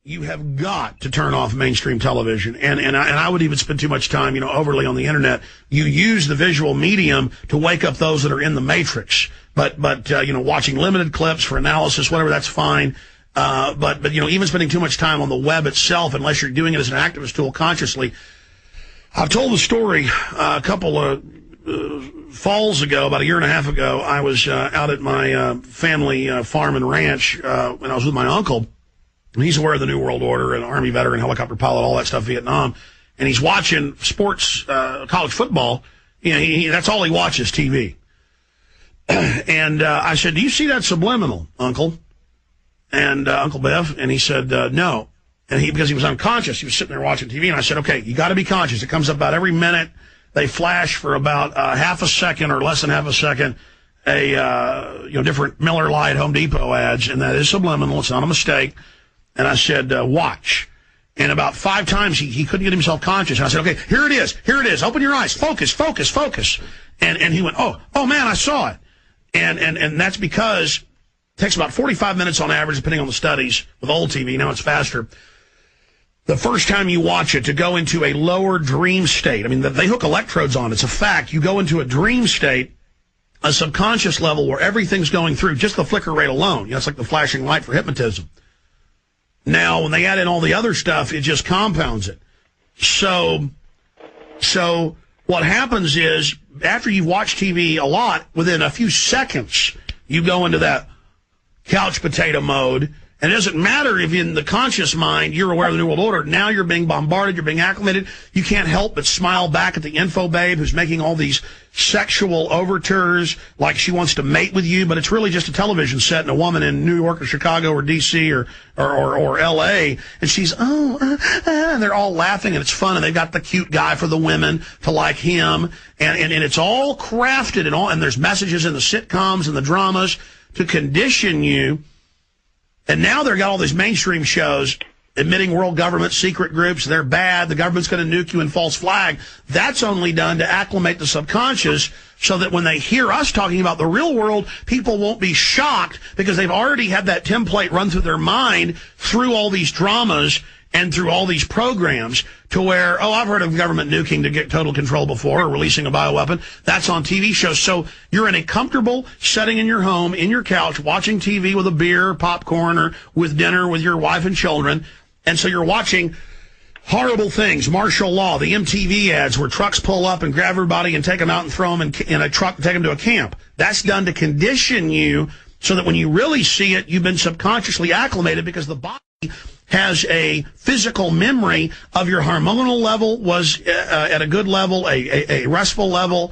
you have got to turn off mainstream television. And I would even spend too much time, overly on the internet. You use the visual medium to wake up those that are in the matrix. But watching limited clips for analysis, whatever, that's fine. But even spending too much time on the web itself, unless you're doing it as an activist tool consciously. I've told the story a couple of falls ago, about a year and a half ago. I was out at my family farm and ranch when I was with my uncle. And he's aware of the New World Order, an Army veteran, helicopter pilot, all that stuff, Vietnam. And he's watching sports, college football. That's all he watches, TV. And I said, "Do you see that subliminal, Uncle?" And Uncle Bev, and he said, "No." And because he was unconscious, he was sitting there watching TV. And I said, "Okay, you got to be conscious. It comes up about every minute. They flash for about half a second or less than half a second, different Miller Lite, Home Depot ads, and that is subliminal. It's not a mistake." And I said, "Watch." And about 5 times he couldn't get himself conscious. And I said, "Okay, here it is. Here it is. Open your eyes. Focus, focus, focus." And he went, "Oh man, I saw it." And that's because it takes about 45 minutes on average, depending on the studies, with old TV. Now it's faster. The first time you watch it, to go into a lower dream state. I mean, they hook electrodes on. It's a fact. You go into a dream state, a subconscious level where everything's going through, just the flicker rate alone. It's like the flashing light for hypnotism. Now, when they add in all the other stuff, it just compounds it. So what happens is, after you've watched TV a lot, within a few seconds, you go into that couch potato mode. And it doesn't matter if in the conscious mind you're aware of the New World Order. Now you're being bombarded, you're being acclimated. You can't help but smile back at the info babe who's making all these sexual overtures like she wants to mate with you, but it's really just a television set and a woman in New York or Chicago or D.C. or L.A. And she's, and they're all laughing and it's fun, and they've got the cute guy for the women to like him. And it's all crafted and there's messages in the sitcoms and the dramas to condition you. And now they've got all these mainstream shows admitting world government secret groups. They're bad. The government's going to nuke you and false flag. That's only done to acclimate the subconscious so that when they hear us talking about the real world, people won't be shocked because they've already had that template run through their mind through all these dramas and through all these programs to where, I've heard of government nuking to get total control before, or releasing a bioweapon. That's on TV shows. So you're in a comfortable setting in your home, in your couch, watching TV with a beer, popcorn, or with dinner with your wife and children. And so you're watching horrible things, martial law, the MTV ads where trucks pull up and grab everybody and take them out and throw them in a truck and take them to a camp. That's done to condition you so that when you really see it, you've been subconsciously acclimated because the body has a physical memory of your hormonal level was at a good level, a restful level.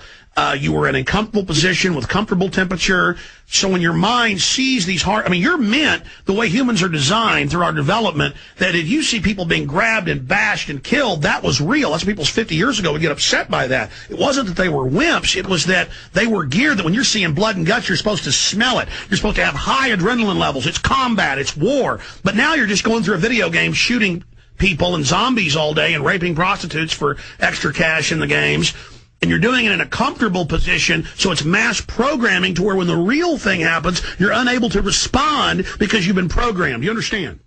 You were in a comfortable position with comfortable temperature. So when your mind sees these you're meant, the way humans are designed through our development, that if you see people being grabbed and bashed and killed, that was real. That's people 50 years ago would get upset by that. It wasn't that they were wimps. It was that they were geared that when you're seeing blood and guts, you're supposed to smell it. You're supposed to have high adrenaline levels. It's combat. It's war. But now you're just going through a video game shooting people and zombies all day and raping prostitutes for extra cash in the games. And you're doing it in a comfortable position, so it's mass programming to where when the real thing happens, you're unable to respond because you've been programmed. You understand?